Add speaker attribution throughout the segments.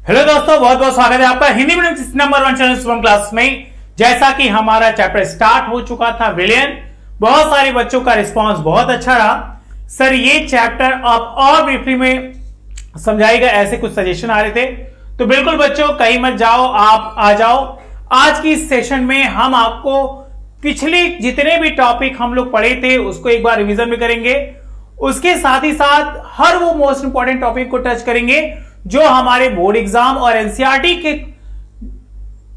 Speaker 1: Hello दोस्तों, बहुत बहुत स्वागत है आपका Hindi medium number 1 channel Shubham class में। जैसा कि हमारा चैप्टर स्टार्ट हो चुका था विलियन, बहुत सारे बच्चों का रिस्पांस बहुत अच्छा रहा। सर ये चैप्टर आप और ब्रीफली में समझाएगा, ऐसे कुछ सजेशन आ रहे थे। तो बिल्कुल बच्चों कहीं मत जाओ, आप आ जाओ। आज की इस सेशन में हम आपको पिछले जितने भी टॉपिक हम लोग पढ़े थे उसको एक बार रिवीजन भी करेंगे। उसके साथ ही साथ हर वो मोस्ट इंपॉर्टेंट टॉपिक को टच करेंगे जो हमारे बोर्ड एग्जाम और एनसीईआरटी के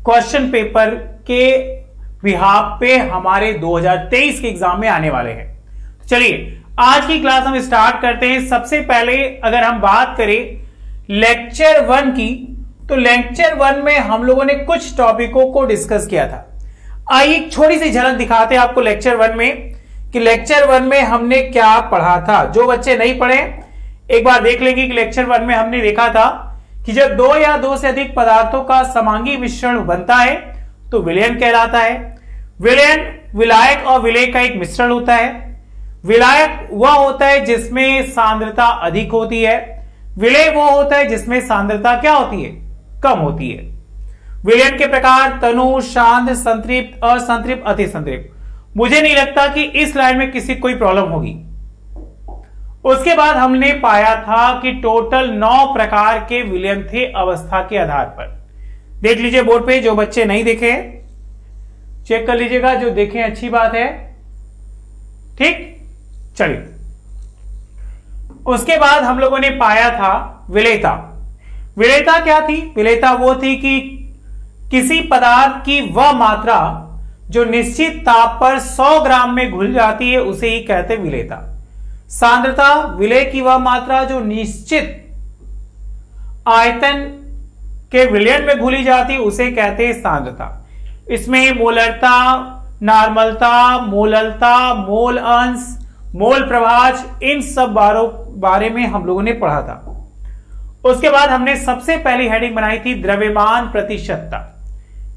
Speaker 1: क्वेश्चन पेपर के बिहाफ पे हमारे 2023 के एग्जाम में आने वाले हैं। चलिए आज की क्लास हम स्टार्ट करते हैं। सबसे पहले अगर हम बात करें लेक्चर 1 की, तो लेक्चर 1 में हम लोगों ने कुछ टॉपिकों को डिस्कस किया था। आइए एक छोटी सी झलक दिखाते हैं आपको लेक्चर 1 में कि लेक्चर 1 में हमने क्या पढ़ा था। जो बच्चे नहीं पढ़े एक बार देख लेंगे कि लेक्चर 1 में हमने देखा था कि जब दो या दो से अधिक पदार्थों का समांगी मिश्रण बनता है तो विलयन कहलाता है। विलयन विलायक और विलेय का एक मिश्रण होता है। विलायक वह होता है जिसमें सांद्रता अधिक होती है, विलेय वो होता है जिसमें सांद्रता क्या होती है, कम होती है। विलयन के प्रकार तनु, शांत, संतृप्त, असंतृप्त, अतिसंतृप्त। मुझे नहीं लगता कि इस लाइन में किसी कोई प्रॉब्लम होगी। उसके बाद हमने पाया था कि टोटल 9 प्रकार के विलयन थे अवस्था के आधार पर। देख लीजिए बोर्ड पे, जो बच्चे नहीं देखे चेक कर लीजिएगा, जो देखें अच्छी बात है। ठीक, चलिए उसके बाद हम लोगों ने पाया था विलेयता। विलेयता क्या थी? विलेयता वो थी कि किसी पदार्थ की वह मात्रा जो निश्चित ताप पर 100 ग्राम में घुल जाती है उसे ही कहते विलेयता। सांद्रता विलेय की वह मात्रा जो निश्चित आयतन के विलयन में घुली जाती उसे कहते हैं सांद्रता। इसमें मोलरता, नॉर्मलता, मोललता, मोल अंश, मोल प्रभाज, इन सब बारे में हम लोगों ने पढ़ा था। उसके बाद हमने सबसे पहली हेडिंग बनाई थी द्रव्यमान प्रतिशतता।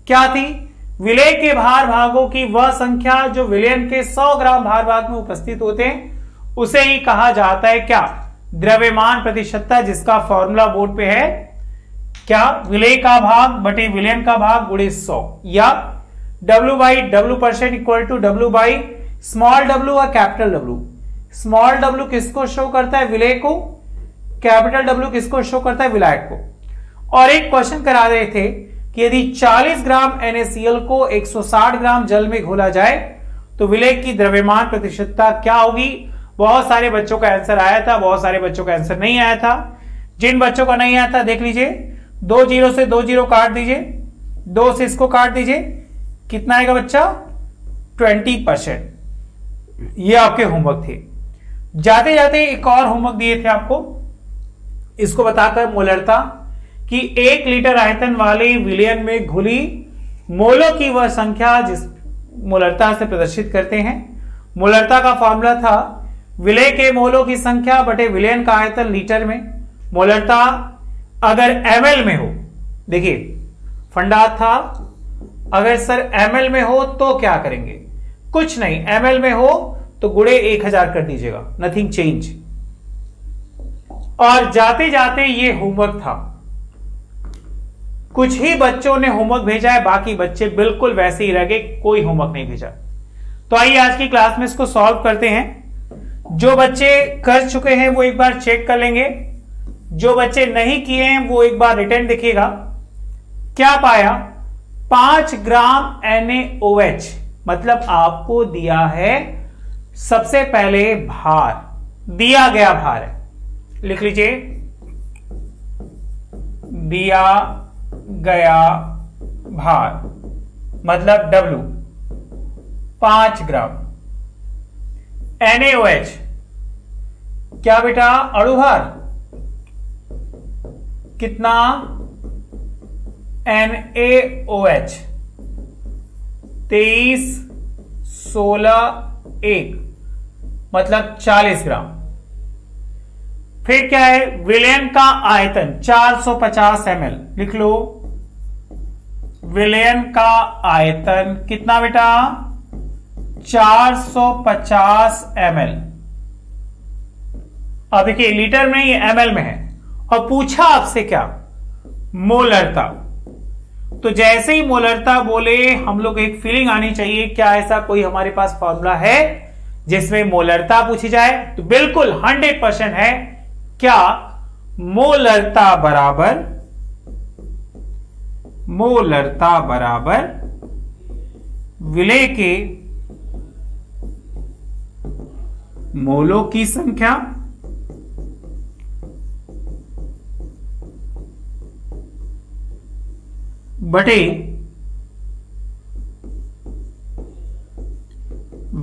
Speaker 1: क्या थी? विलेय के भार भागों की वह संख्या जो विलयन के 100 ग्राम भार भाग में उपस्थित होते हैं उसे ही कहा जाता है क्या? द्रव्यमान प्रतिशतता, जिसका फॉर्मूला बोर्ड पे है क्या? विलेय का भाग बटे विलयन का भाग गुणे 100, या W/W% equal to W small w और कैपिटल W। स्मॉल w किसको शो करता है? विलेय को। कैपिटल W किसको शो करता है? विलायक को। और एक क्वेश्चन करा रहे थे कि यदि 40 ग्राम NaCl को 160 ग्राम जल में घोला जाए तो विलेय की द्रव्यमान प्रतिशतता क्या होगी? बहुत सारे बच्चों का आंसर आया था, बहुत सारे बच्चों का आंसर नहीं आया था। जिन बच्चों का नहीं आया था देख लीजिए, 2 0 से 2 0 काट दीजिए, 2 से इसको काट दीजिए, कितना आएगा बच्चा? 20%। ये आपके होमवर्क थे। जाते जाते एक और होमवर्क दिए थे आपको, इसको बताकर मोलरता कि 1 लीटर आयतन वाले विलयन में घुली मोलों की वह संख्या जिस मोलरता से प्रदर्शित करते हैं। मोलरता का फॉर्मूला था विलेय के मोलों की संख्या बटे विलयन का आयतन लीटर में। मोलरता अगर ml में हो, देखिए फंडा था, अगर सर ml में हो तो क्या करेंगे? कुछ नहीं, ml में हो तो गुणे 1000 कर दीजिएगा, नथिंग चेंज। और जाते जाते ये होमवर्क था। कुछ ही बच्चों ने होमवर्क भेजा है, बाकी बच्चे बिल्कुल वैसे ही रह गए, कोई होमवर्क नहीं भेजा। तो आइए आज की क्लास में इसको सॉल्व करते हैं। जो बच्चे कर चुके हैं वो एक बार चेक कर लेंगे, जो बच्चे नहीं किए हैं वो एक बार रिटर्न देखिएगा। क्या पाया? 5 ग्राम NaOH, मतलब आपको दिया है सबसे पहले भार, दिया गया भार है, लिख लीजिए दिया गया भार मतलब W 5 ग्राम। NaOH क्या बेटा? अणुभार कितना? NaOH 23, 16, 1 मतलब 40 ग्राम। फिर क्या है? विलयन का आयतन 450 ml, लिख लो विलयन का आयतन कितना बेटा? 450 ml। अब देखिए लीटर में, ये ml में है। और पूछा आपसे क्या? मोलरता। तो जैसे ही मोलरता बोले हम लोग एक फीलिंग आनी चाहिए, क्या ऐसा कोई हमारे पास फॉर्मूला है जिसमें मोलरता पूछी जाए? तो बिल्कुल 100% है। क्या मोलरता बराबर विलेय के मोलों की संख्या बटे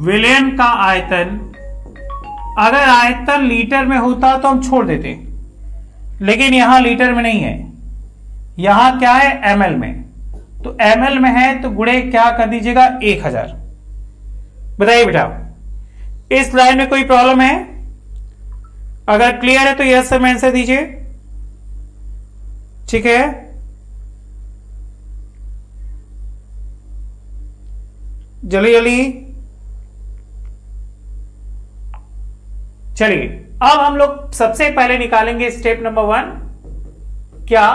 Speaker 1: विलयन का आयतन। अगर आयतन लीटर में होता तो हम छोड़ देते, लेकिन यहां लीटर में नहीं है, यहां क्या है ml में। तो ml में है तो गुणे क्या कर दीजिएगा 1000। बताइए बेटा, इस लाइन में कोई प्रॉब्लम है? अगर क्लियर है तो यस सर में आंसर दीजिए। ठीक है, जल्दी जल्दी चलिए। अब हम लोग सबसे पहले निकालेंगे स्टेप नंबर 1, क्या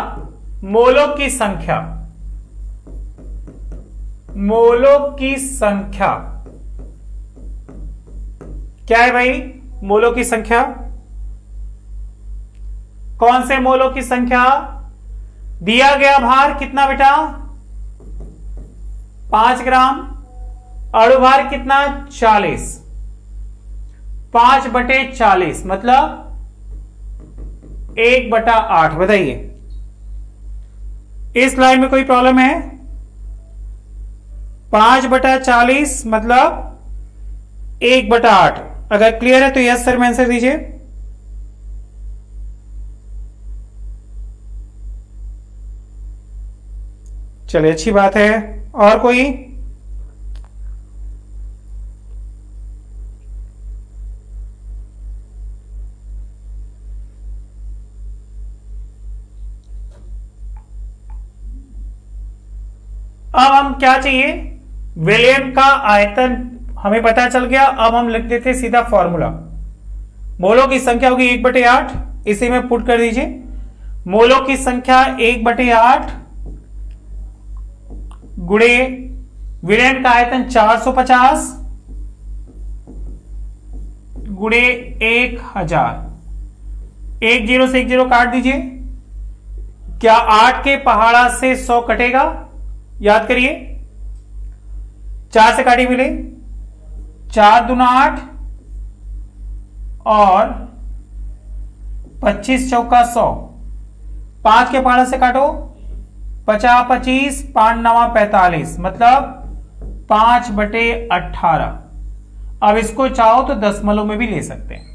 Speaker 1: मोलों की संख्या। मोलों की संख्या क्या है भाई? मोलों की संख्या कौन से मोलों की संख्या? दिया गया भार कितना बेटा? 5 ग्राम। अणुभार कितना? 40। 5/40 मतलब 1/8। बताइए, इस लाइन में कोई प्रॉब्लम है? 5/40 मतलब 1/8। अगर क्लियर है तो यस सर में आंसर दीजिए। चलिए, अच्छी बात है। और कोई? अब हम क्या चाहिए? विलयन का आयतन हमें पता चल गया। अब हम लिख देते सीधा फॉर्मूला। मोलों की संख्या होगी 1/8, इसे में पुट कर दीजिए। मोलों की संख्या 1/8 गुणे विलयन का आयतन 450 गुणे 1000। 1 0 से 1 0 काट दीजिए। क्या 8 के पहाड़ा से 100 कटेगा? याद करिए, 4 से काटिए मिले 4 दूना 8 और 25 चौका 100। 5 के पहाड़ा से काटो 50 25 5 9 45 मतलब 5/18। अब इसको चाहो तो दशमलव में भी ले सकते हैं।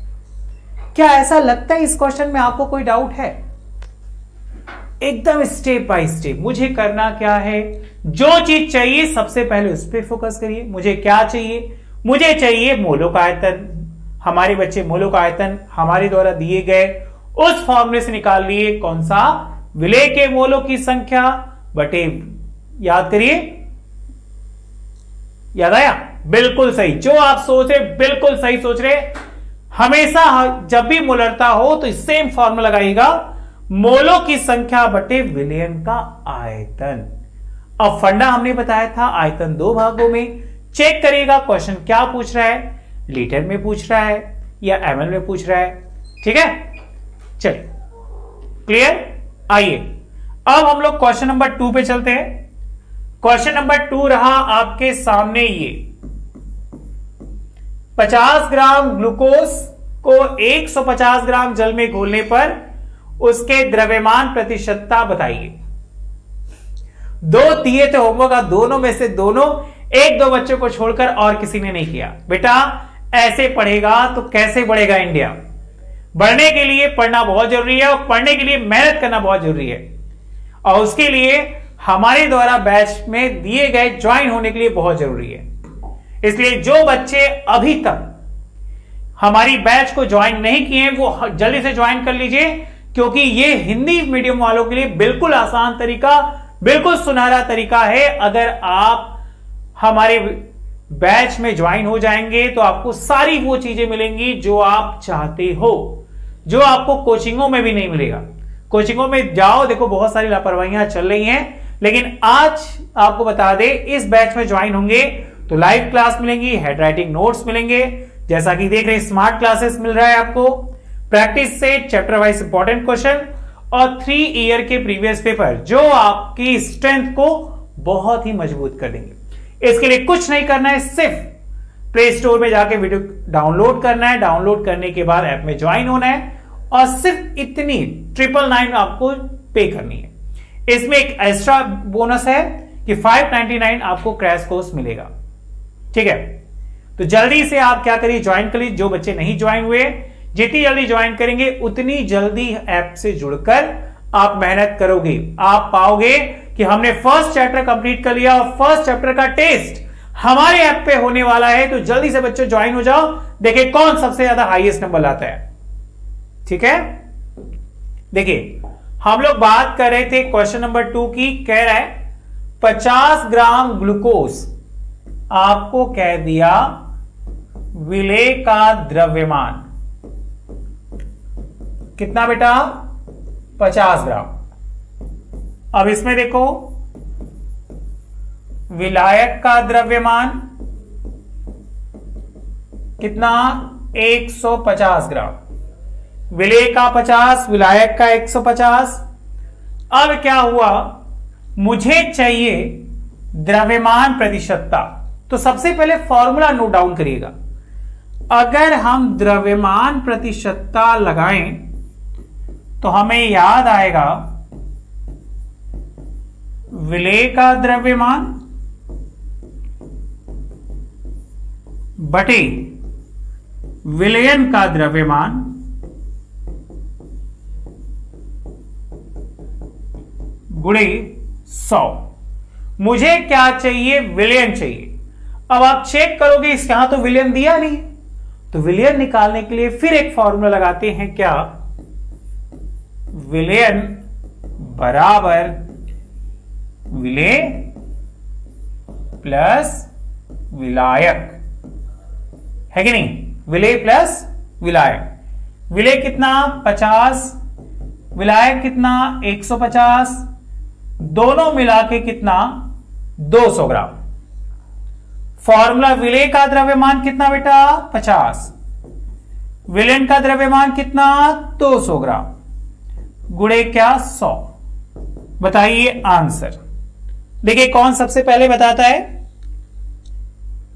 Speaker 1: क्या ऐसा लगता है इस क्वेश्चन में आपको कोई डाउट है? एकदम स्टेप बाय स्टेप मुझे करना क्या है, जो चीज चाहिए सबसे पहले उस पर फोकस करिए। मुझे क्या चाहिए? मुझे चाहिए मोलों का आयतन। हमारे बच्चे मोलों का आयतन हमारे द्वारा दिए गए उस फॉर्मूले से निकाल लिए। कौन सा? विलेय के मोलों की संख्या बटे, याद करिए, याद आया? बिल्कुल सही, जो आप सोच रहे बिल्कुल सही सोच रहे। हमेशा जब भी मोलरता हो तो सेम फॉर्मूला लगाइएगा, मोलों की संख्या बटे विलयन का आयतन। अब फंडा हमने बताया था आयतन 2 भागों में। चेक करिएगा क्वेश्चन क्या पूछ रहा है, लीटर में पूछ रहा है या ml में पूछ रहा है। ठीक है, चलिए क्लियर। आइए अब हम लोग क्वेश्चन नंबर 2 पे चलते हैं। क्वेश्चन नंबर 2 रहा आपके सामने ये 50 ग्राम ग्लूकोज को 150 ग्राम जल में घोलने पर उसके द्रव्यमान प्रतिशतता बताइए। 2 दिए थे होमवर्क, दोनों में से दोनों 1-2 बच्चों को छोड़कर और किसी ने नहीं किया। बेटा ऐसे पढ़ेगा तो कैसे बढ़ेगा इंडिया? बढ़ने के लिए पढ़ना बहुत जरूरी है और पढ़ने के लिए मेहनत करना बहुत जरूरी है, और उसके लिए हमारे द्वारा बैच में दिए गए ज्वाइन होने के लिए बहुत जरूरी है। इसलिए जो बच्चे अभी तक हमारी बैच को ज्वाइन नहीं किए वो जल्दी से ज्वाइन कर लीजिए, क्योंकि ये हिंदी मीडियम वालों के लिए बिल्कुल आसान तरीका, बिल्कुल सुनहरा तरीका है। अगर आप हमारे बैच में ज्वाइन हो जाएंगे तो आपको सारी वो चीजें मिलेंगी जो आप चाहते हो, जो आपको कोचिंगों में भी नहीं मिलेगा। कोचिंगों में जाओ, देखो बहुत सारी लापरवाहियां चल रही हैं, लेकिन आज आपको बता दे इस बैच में ज्वाइन होंगे तो लाइव क्लास मिलेंगी, हैंडराइटिंग नोट्स मिलेंगे, जैसा कि देख रहे हैं स्मार्ट क्लासेस मिल रहा है आपको, practice set, chapter wise important question और 3 ईयर के प्रीवियस पेपर जो आपकी स्ट्रेंथ को बहुत ही मजबूत कर देंगे। इसके लिए कुछ नहीं करना है, सिर्फ प्ले स्टोर में जाके वीडियो डाउनलोड करना है, डाउनलोड करने के बाद ऐप में ज्वाइन होना है और सिर्फ इतनी 999 आपको पे करनी है। इसमें एक एक्स्ट्रा बोनस है कि 599 आपको क्रैश कोर्स मिलेगा। ठीक है, तो जल्दी से आप क्या करिए, ज्वाइन करिए। जो बच्चे नहीं ज्वाइन हुए, जितनी जल्दी ज्वाइन करेंगे उतनी जल्दी ऐप से जुड़कर आप मेहनत करोगे, आप पाओगे कि हमने फर्स्ट चैप्टर कंप्लीट कर लिया और फर्स्ट चैप्टर का टेस्ट हमारे ऐप पे होने वाला है। तो जल्दी से बच्चों ज्वाइन हो जाओ, देखिए कौन सबसे ज्यादा हाईएस्ट नंबर लाता है। ठीक है, देखिए हम लोग बात कर रहे थे क्वेश्चन नंबर 2 की। कह रहा है 50 ग्राम ग्लूकोज आपको कह दिया विलेय का द्रव्यमान कितना बेटा, 50 ग्राम। अब इसमें देखो विलायक का द्रव्यमान कितना, 150 ग्राम। विलेय का 50, विलायक का 150। अब क्या हुआ, मुझे चाहिए द्रव्यमान प्रतिशतता। तो सबसे पहले फॉर्मूला नोट डाउन करिएगा। अगर हम द्रव्यमान प्रतिशतता लगाएं तो हमें याद आएगा विलेय का द्रव्यमान बटे विलयन का द्रव्यमान गुणे 100। मुझे क्या चाहिए, विलयन चाहिए। अब आप चेक करोगे इस यहां तो विलयन दिया नहीं, तो विलयन निकालने के लिए फिर एक फॉर्मूला लगाते हैं, क्या, विलयन बराबर विलेय प्लस विलायक, है कि नहीं, विलेय प्लस विलायक। विलेय कितना 50, विलायक कितना 150, दोनों मिला के कितना 200 ग्राम। फॉर्मूला विलेय का द्रव्यमान कितना बेटा 50, विलयन का द्रव्यमान कितना 200 ग्राम, गुणे क्या 100। बताइए आंसर। देखिए कौन सबसे पहले बताता है,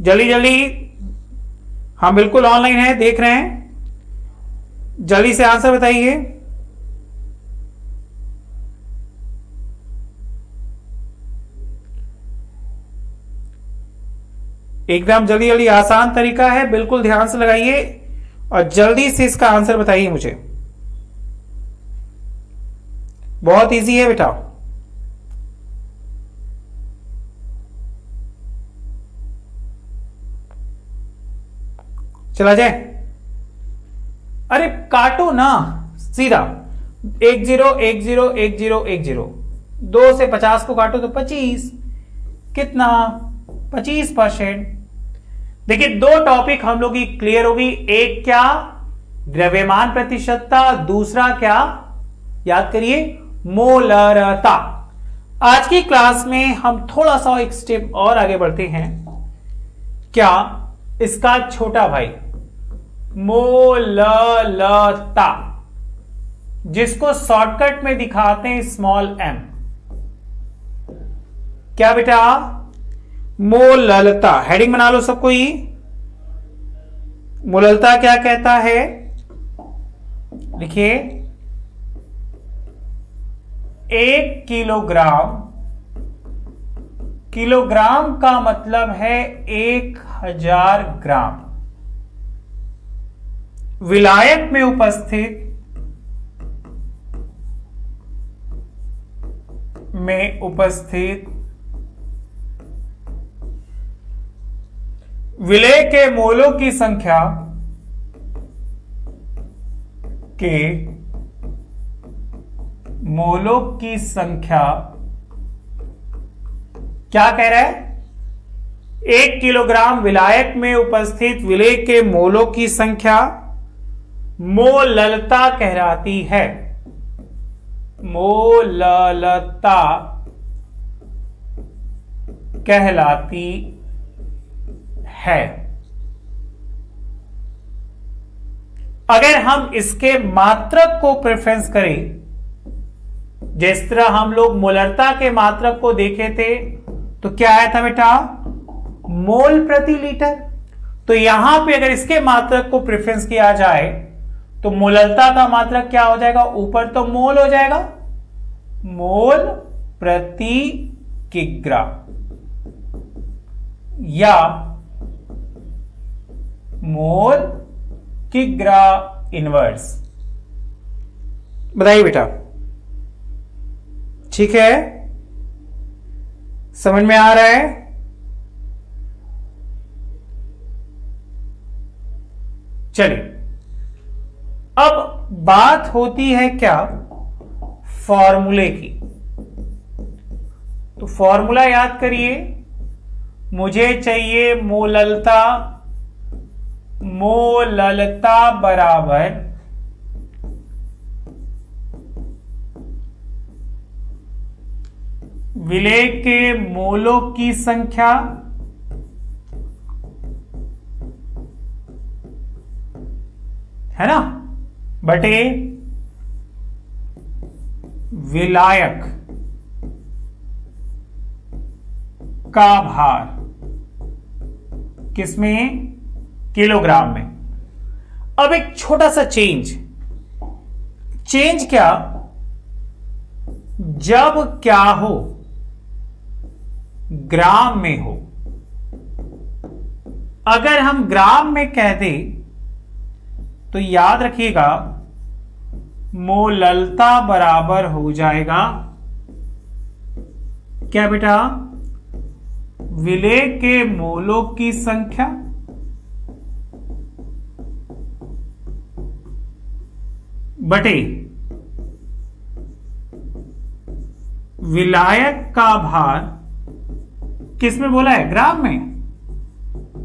Speaker 1: जल्दी जल्दी, हम बिल्कुल ऑनलाइन है, देख रहे हैं, जल्दी से आंसर बताइए। एकदम जल्दी जल्दी, आसान तरीका है, बिल्कुल ध्यान से लगाइए और जल्दी से इसका आंसर बताइए मुझे। बहुत इजी है बेटा। चला जाए, अरे काटो ना सीधा, 10 10 10 10, 2 से 50 को काटो तो 25, कितना 25%। देखिए दो टॉपिक हम लोग की क्लियर होगी, एक क्या द्रव्यमान प्रतिशतता, दूसरा क्या, याद करिए, मोलरता। आज की क्लास में हम थोड़ा सा एक स्टेप और आगे बढ़ते हैं, क्या, इसका छोटा भाई मोललता, जिसको शॉर्टकट में दिखाते हैं स्मॉल m। क्या बेटा, मोललता। हेडिंग बना लो सबको ही। मोललता क्या कहता है, लिखिए 1 किलोग्राम, किलोग्राम का मतलब है 1000 ग्राम, विलायक में उपस्थित विलेय के मोलों की संख्या क्या कह रहा है, 1 किलोग्राम विलायक में उपस्थित विलेय के मोलों की संख्या मोललता कहलाती है। मोललता कहलाती है। अगर हम इसके मात्रक को प्रेफरेंस करें, जिस तरह हम लोग मोलरता के मात्रक को देखे थे, तो क्या आया था बेटा? मोल प्रति लीटर। तो यहां पे अगर इसके मात्रक को प्रेफरेंस किया जाए तो मोलरता का मात्रक क्या हो जाएगा? ऊपर तो मोल हो जाएगा, मोल प्रति किग्रा या मोल किग्रा इनवर्स। बताइए बेटा, ठीक है? समझ में आ रहा है? चलिए, अब बात होती है क्या? फॉर्मूले की। तो फॉर्मूला याद करिए, मुझे चाहिए मोललता बराबर विलेय के मोलों की संख्या है ना, बटे विलायक का भार, किसमें? किलोग्राम में। अब एक छोटा सा चेंज क्या? जब क्या हो? ग्राम में हो। अगर हम ग्राम में कह दें तो याद रखिएगा मोललता बराबर हो जाएगा क्या बेटा? विलेय के मोलों की संख्या बटे विलायक का भार, किसमें बोला है? ग्राम में।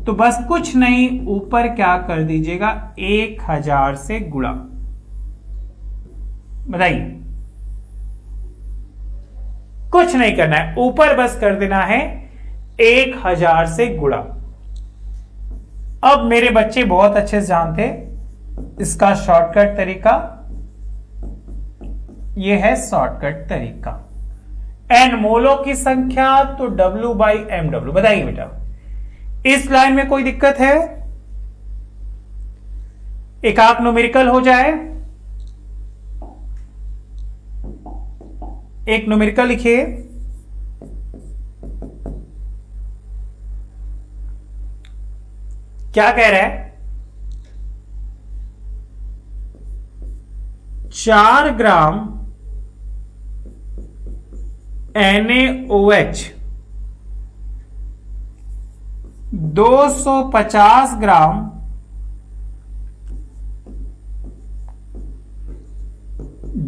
Speaker 1: तो बस कुछ नहीं, ऊपर क्या कर दीजिएगा? 1000 से गुणा। बताइए, कुछ नहीं करना है, ऊपर बस कर देना है 1000 से गुणा। अब मेरे बच्चे बहुत अच्छे से जानते इसका शॉर्टकट तरीका, यह है शॉर्टकट तरीका। एन मोलों की संख्या तो W बाई MW। बताइए बेटा, इस लाइन में कोई दिक्कत है? एक आप न्यूमेरिकल हो जाए, एक न्यूमेरिकल लिखिए। क्या कह रहा है? 4 ग्राम NaOH 250 ग्राम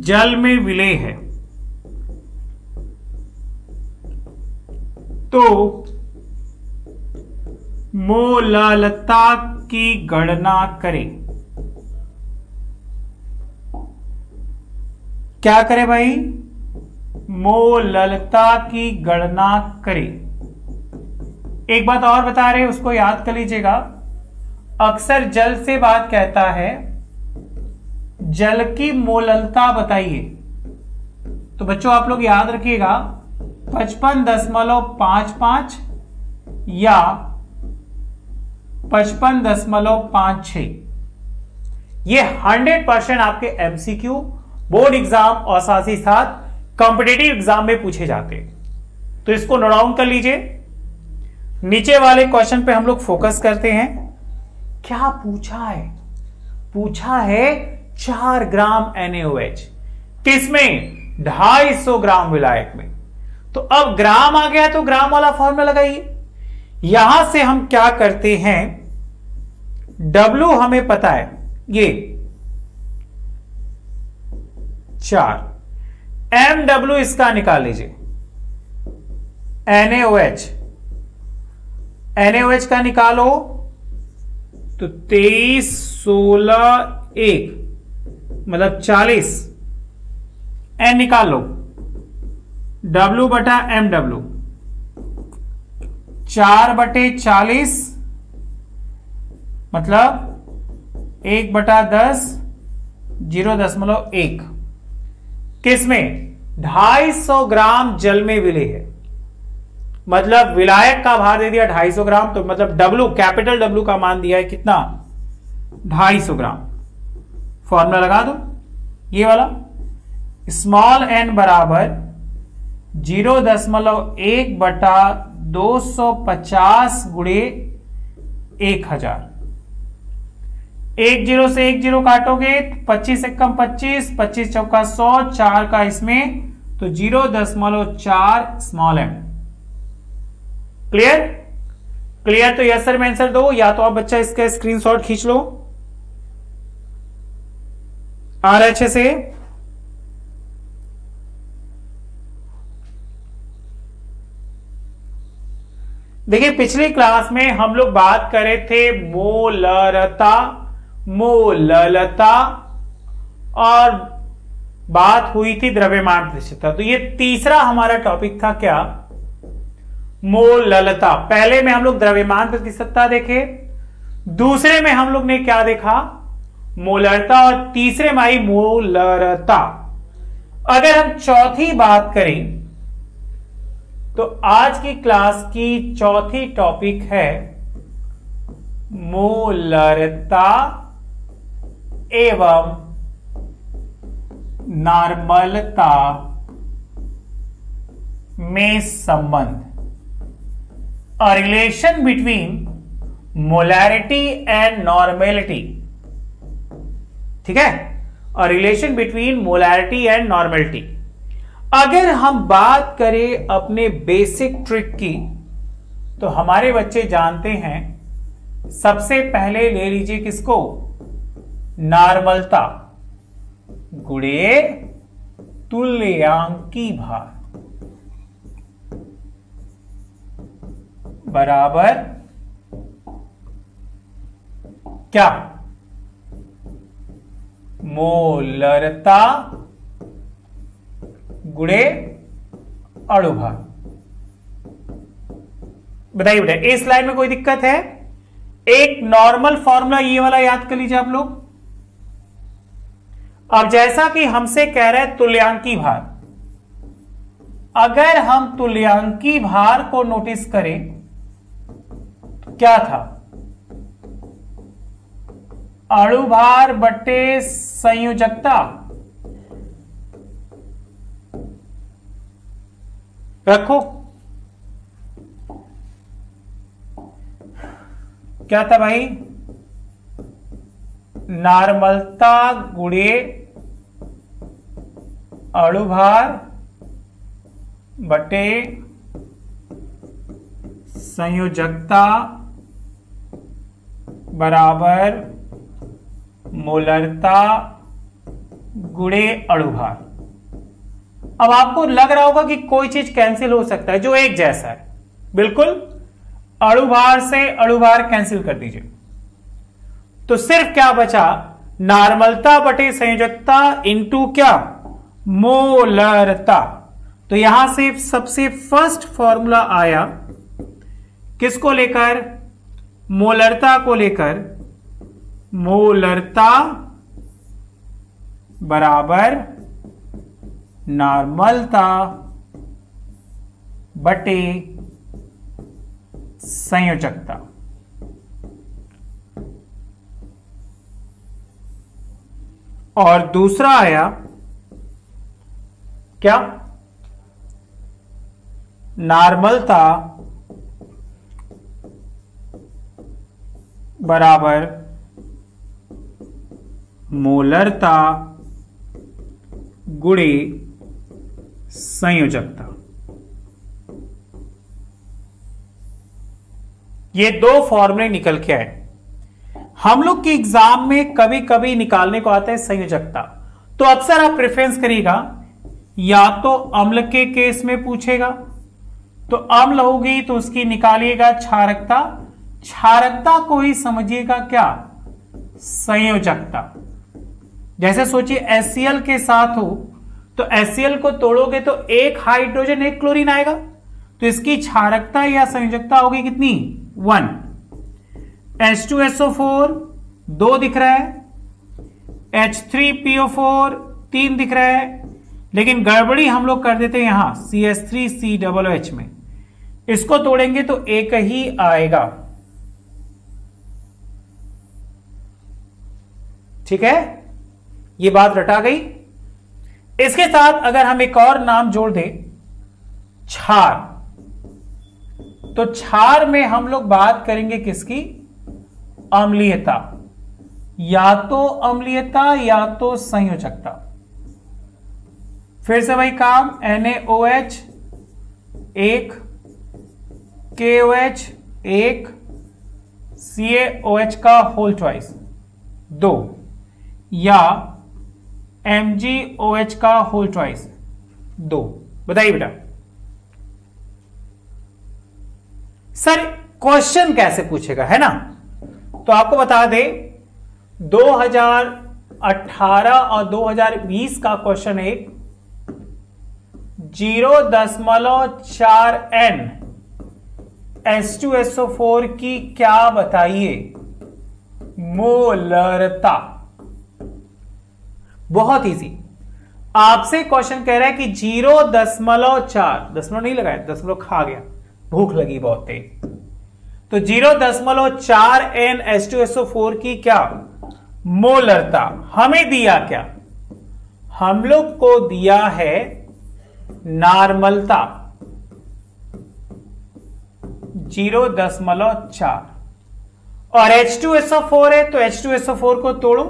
Speaker 1: जल में विलेय है। तो मोललता की गणना करें। क्या करें भाई? मोललता की गणना करें। एक बात और बता रहे, उसको याद कर लीजिएगा। अक्सर जल से बात कहता है, जल की मोललता बताइए। तो बच्चों आप लोग याद रखिएगा 55.55 या 55.56। ये 100% आपके MCQ, बोर्ड एग्जाम और साथ ही साथ कॉम्पिटिटिव एग्जाम में पूछे जाते हैं। तो इसको नोट डाउन कर लीजिए। नीचे वाले क्वेश्चन पे हम लोग फोकस करते हैं। क्या पूछा है? पूछा है 4 ग्राम NaOH, किसमें? 250 ग्राम विलायक में। तो अब ग्राम आ गया तो ग्राम वाला फॉर्मूला लगाइए। यहां से हम क्या करते हैं, W हमें पता है, ये 4, MW इसका निकाल लीजिए। NaOH का निकालो तो 23, 16, 1 मतलब 40 एन निकाल लो, W बटा MW 4/40 मतलब 1/10 0.1 किसमें 250 ग्राम जल में विलेय है, मतलब विलायक का भार दे दिया 250 ग्राम, तो मतलब W कैपिटल W का मान दिया है कितना 250 ग्राम। फॉर्मूला लगा दो ये वाला, स्मॉल n बराबर 0.1/250 गुणे 1000। 1 0 से 1 0 काटोगे 25 एकम 25, 25 चौका 100, 4 का इसमें तो 0.4 स्मॉल m। क्लियर? क्लियर तो यस सर में आंसर दो, या तो आप बच्चा इसका स्क्रीनशॉट खींच लो। आ रहा है अच्छे से? देखिए पिछली क्लास में हम लोग बात कर रहे थे मोलरता, मोललता और बात हुई थी द्रव्यमान प्रतिशतता। तो ये तीसरा हमारा टॉपिक था क्या, मोललता। पहले में हम लोग द्रव्यमान प्रतिशतता देखे, दूसरे में हम लोग ने क्या देखा मोलरता, और तीसरे में आई मोलरता। अगर हम चौथी बात करें तो आज की क्लास की चौथी टॉपिक है मोलरता एवं नॉर्मलता में संबंध, a relation between molarity and normality. ठीक है, a relation between molarity and normality. अगर हम बात करें अपने बेसिक ट्रिक की तो हमारे बच्चे जानते हैं, सबसे पहले ले लीजिए किसको, नॉर्मलता गुणे तुल्यांकी भार बराबर क्या, मोलरता गुणे अणुभार। बताइए बेटा इस लाइन में कोई दिक्कत है? एक नॉर्मल फॉर्मूला ये वाला याद कर लीजिए आप लोग। अब जैसा कि हमसे कह रहे हैं तुल्यांकी भार, अगर हम तुल्यांकी भार को नोटिस करें तो क्या था, अणुभार बटे संयोजकता। रखो क्या था भाई, नॉर्मलता गुणे अणुभार बटे संयोजकता बराबर मोलरता गुणे अणुभार। अब आपको लग रहा होगा कि कोई चीज कैंसिल हो सकता है जो एक जैसा है, बिल्कुल अणुभार से अणुभार कैंसिल कर दीजिए, तो सिर्फ क्या बचा, नॉर्मलता बटे संयोजकता इंटू क्या, मोलरता। तो यहां से सबसे फर्स्ट फॉर्मूला आया किसको लेकर, मोलरता को लेकर, मोलरता बराबर नॉर्मलता बटे संयोजकता। और दूसरा आया क्या, नॉर्मलता बराबर मोलरता गुणे संयोजकता। ये दो फॉर्मूले निकल के आए। हम लोग के एग्जाम में कभी कभी निकालने को आता है संयोजकता, तो अक्सर आप प्रेफरेंस करिएगा या तो अम्ल के केस में पूछेगा, तो अम्ल होगी तो उसकी निकालिएगा क्षारकता, क्षारकता को ही समझिएगा क्या, संयोजकता। जैसे सोचिए HCl के साथ हो तो HCl को तोड़ोगे तो एक हाइड्रोजन एक क्लोरीन आएगा, तो इसकी क्षारकता या संयोजकता होगी कितनी 1। H2SO4 2 दिख रहा है, H3PO4 3 दिख रहा है, लेकिन गड़बड़ी हम लोग कर देते हैं यहां CH3COOH में। इसको तोड़ेंगे तो एक ही आएगा। ठीक है, ये बात रटा गई। इसके साथ अगर हम एक और नाम जोड़ दें क्षार, तो क्षार में हम लोग बात करेंगे किसकी, अम्लीयता, या तो अम्लीयता या तो संयोजकता। फिर से वही काम, NaOH 1, KOH 1, CaOH का होल ट्वाइस 2, या MgOH का होल ट्वाइस 2। बताइए बेटा सर क्वेश्चन कैसे पूछेगा, है ना। तो आपको बता दे 2018 और 2020 का क्वेश्चन एक 0.4 N H2SO4 की क्या बताइए मोलरता। बहुत इजी, आपसे क्वेश्चन कह रहा है कि 0.4, दशमलव नहीं लगाया, दशमलव खा गया, भूख लगी बहुत तेज, तो 0.4 N H2SO4 की क्या मोलरता। हमें दिया क्या, हम लोग को दिया है नॉर्मलता 0.4, और H2SO4 है तो H2SO4 को तोड़ो,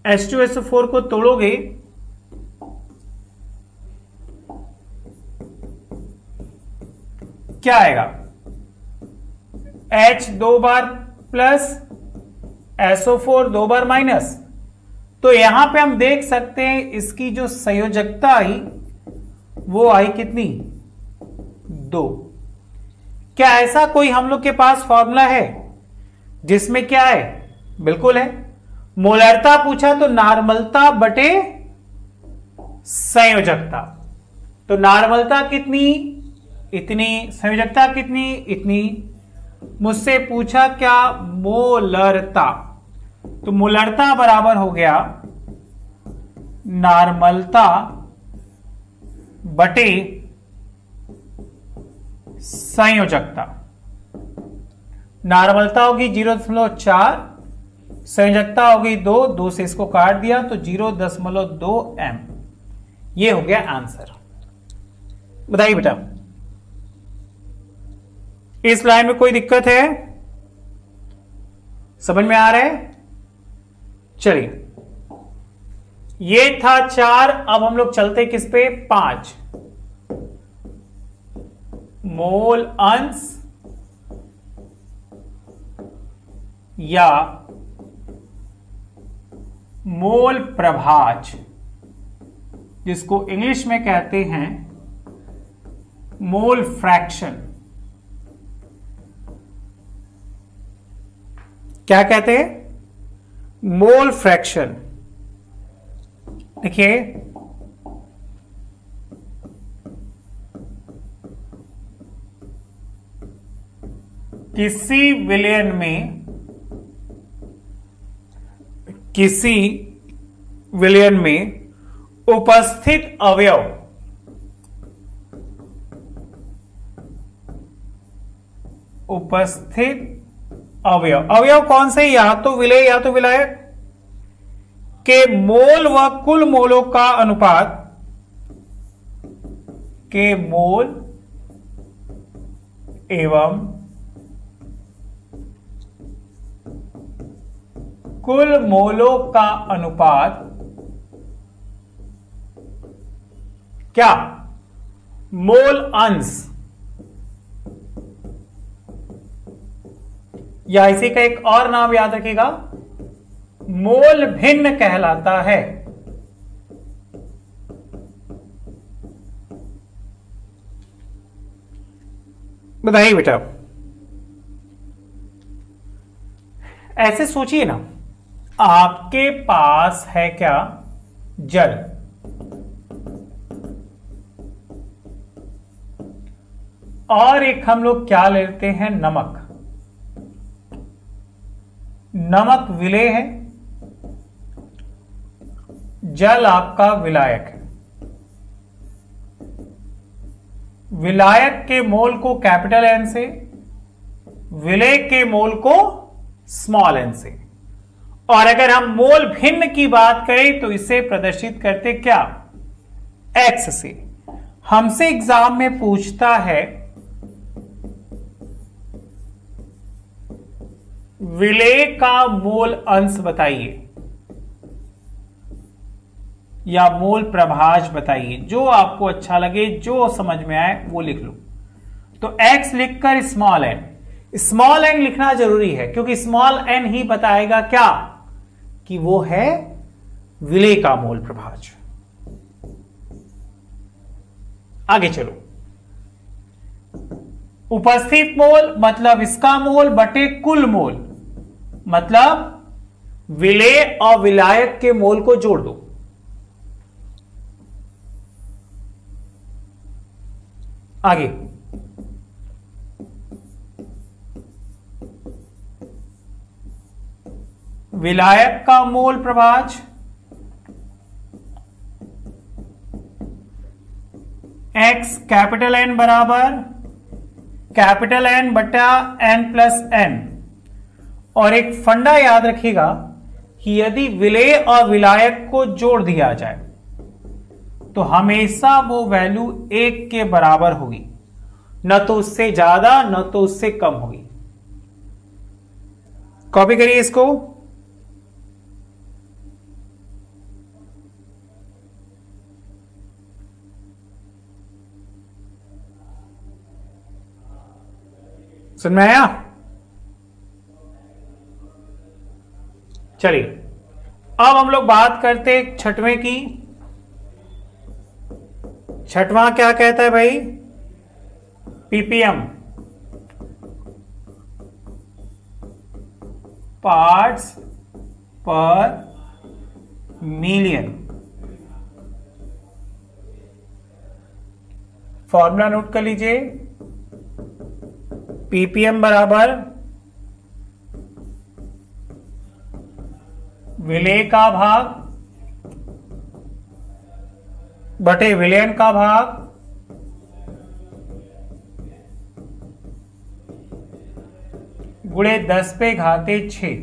Speaker 1: H2SO4 को तोड़ोगे क्या आएगा, H 2 बार प्लस SO4 2 बार माइनस। तो यहां पे हम देख सकते हैं इसकी जो संयोजकता आई वो आई कितनी 2। क्या ऐसा कोई हम लोग के पास फॉर्मूला है जिसमें क्या है, बिल्कुल है। मोलरता पूछा तो नॉर्मलता बटे संयोजकता, तो नॉर्मलता कितनी इतनी, संयोजकता कितनी इतनी। मुझसे पूछा क्या मोलरता, तो मोलरता बराबर हो गया नॉर्मलता बटे संयोजकता। नॉर्मलता होगी 0.4, संयोजकता होगी 2, 2 से इसको काट दिया तो 0.2 M। ये हो गया आंसर। बताइए बेटा इस लाइन में कोई दिक्कत है, समझ में आ रहा है। चलिए ये था 4, अब हम लोग चलते किस पे 5। मोल अंश या मोल प्रभाज, जिसको इंग्लिश में कहते हैं मोल फ्रैक्शन। क्या कहते हैं, मोल फ्रैक्शन। देखिए किसी विलयन में उपस्थित अवयव अवयव कौन से, या तो विलेय या तो विलायक के मोल व कुल मोलों का अनुपात, के मोल एवं कुल मोलों का अनुपात क्या, मोल अंश, या इसी का एक और नाम याद रखिएगा मोल भिन्न कहलाता है। बताइए बेटा ऐसे सोचिए ना, आपके पास है क्या जल, और एक हम लोग क्या लेते हैं, नमक। नमक विलेय है, जल आपका विलायक है। विलायक के मोल को कैपिटल एन से, विलेय के मोल को स्मॉल एन से। और अगर हम मोल भिन्न की बात करें तो इसे प्रदर्शित करते क्या, एक्स से। हमसे एग्जाम में पूछता है विलेय का मोल अंश बताइए या मोल प्रभाज बताइए, जो आपको अच्छा लगे, जो समझ में आए वो लिख लो। तो x लिखकर स्मॉल एन, स्मॉल एन लिखना जरूरी है क्योंकि स्मॉल एन ही बताएगा क्या, कि वो है विलेय का मोल प्रभाज। आगे चलो, उपस्थित मोल मतलब इसका मोल बटे कुल मोल, मतलब विलेय और विलायक के मोल को जोड़ दो। आगे विलायक का मोल प्रभाज x कैपिटल N बराबर कैपिटल N बटा N प्लस N। और एक फंडा याद रखिएगा कि यदि विलेय और विलायक को जोड़ दिया जाए तो हमेशा वो वैल्यू 1 के बराबर होगी, न तो उससे ज्यादा न तो उससे कम होगी। कॉपी करिए इसको। समझ में आया? चलिए अब हम लोग बात करते हैं छठवें की। छठवां क्या कहता है भाई, पीपीएम, पार्ट्स पर मिलियन। फॉर्मूला नोट कर लीजिए, पीपीएम बराबर विलेय का भाग बटे विलयन का भाग गुणे 10 पे घाते 6।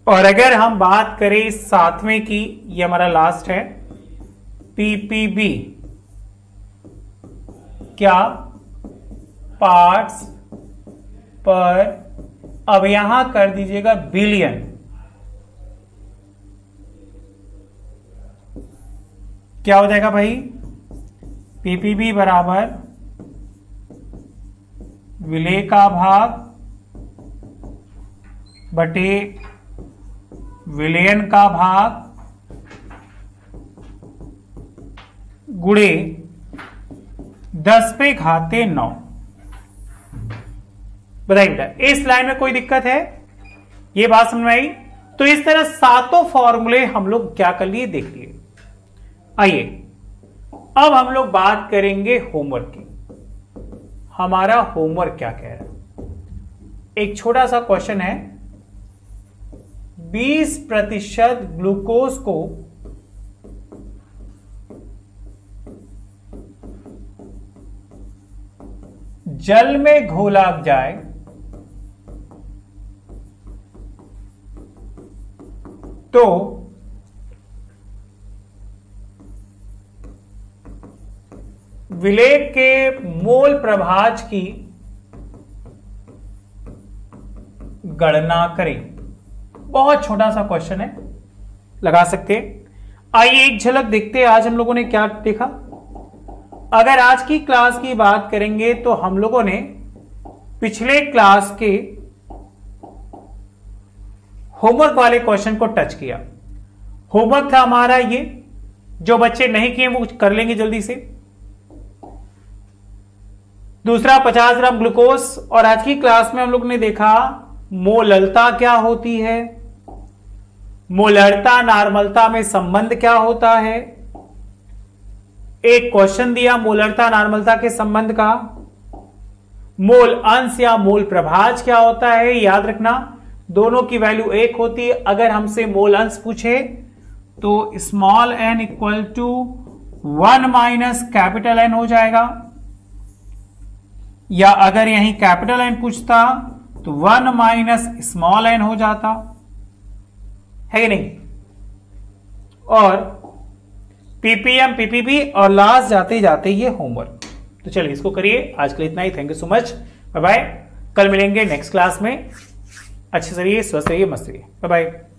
Speaker 1: और अगर हम बात करें सातवें की, ये हमारा लास्ट है, पीपीबी क्या, पार्ट्स पर, अब यहां कर दीजिएगा बिलियन। क्या हो जाएगा भाई, पीपीबी बराबर विलेय का भाग बटे विलयन का भाग गुणे 10 पे घाते 9। बताइए बेटा, इस लाइन में कोई दिक्कत है? ये बात समझ में आई? तो इस तरह सातों फॉर्मूले हम लोग क्या कर लिए, देख लिए। आइए अब हम लोग बात करेंगे होमवर्क की। हमारा होमवर्क क्या कह रहा है? एक छोटा सा क्वेश्चन है, 20% ग्लूकोज को जल में घोला जाए तो विलेय के मोल प्रभाज की गणना करें। बहुत छोटा सा क्वेश्चन है, लगा सकते हैं। आइए एक झलक देखते हैं आज हम लोगों ने क्या देखा। अगर आज की क्लास की बात करेंगे तो हम लोगों ने पिछले क्लास के होमवर्क वाले क्वेश्चन को टच किया। होमवर्क था हमारा ये, जो बच्चे नहीं किए वो कर लेंगे जल्दी से। दूसरा 50 ग्राम ग्लूकोज, और आज की क्लास में हम लोग ने देखा मोललता क्या होती है, मोलरता नॉर्मलता में संबंध क्या होता है, एक क्वेश्चन दिया मोलरता नॉर्मलता के संबंध का, मोल अंश या मोल प्रभाज क्या होता है याद रखना, दोनों की वैल्यू एक होती है। अगर हमसे मोल अंश पूछे तो small n equal to 1 minus capital N हो जाएगा, या अगर यहीं कैपिटल N पूछता तो 1 माइनस स्मॉल n हो जाता है कि नहीं। और पीपीएम पीपीबी और लास्ट जाते जाते ये होमवर्क। तो चलिए इसको करिए। आज के लिए इतना ही। Thank you so much, bye bye. कल मिलेंगे नेक्स्ट क्लास में। अच्छे से रहिए, स्वस्थ रहिए, मस्त रहिए। Bye bye.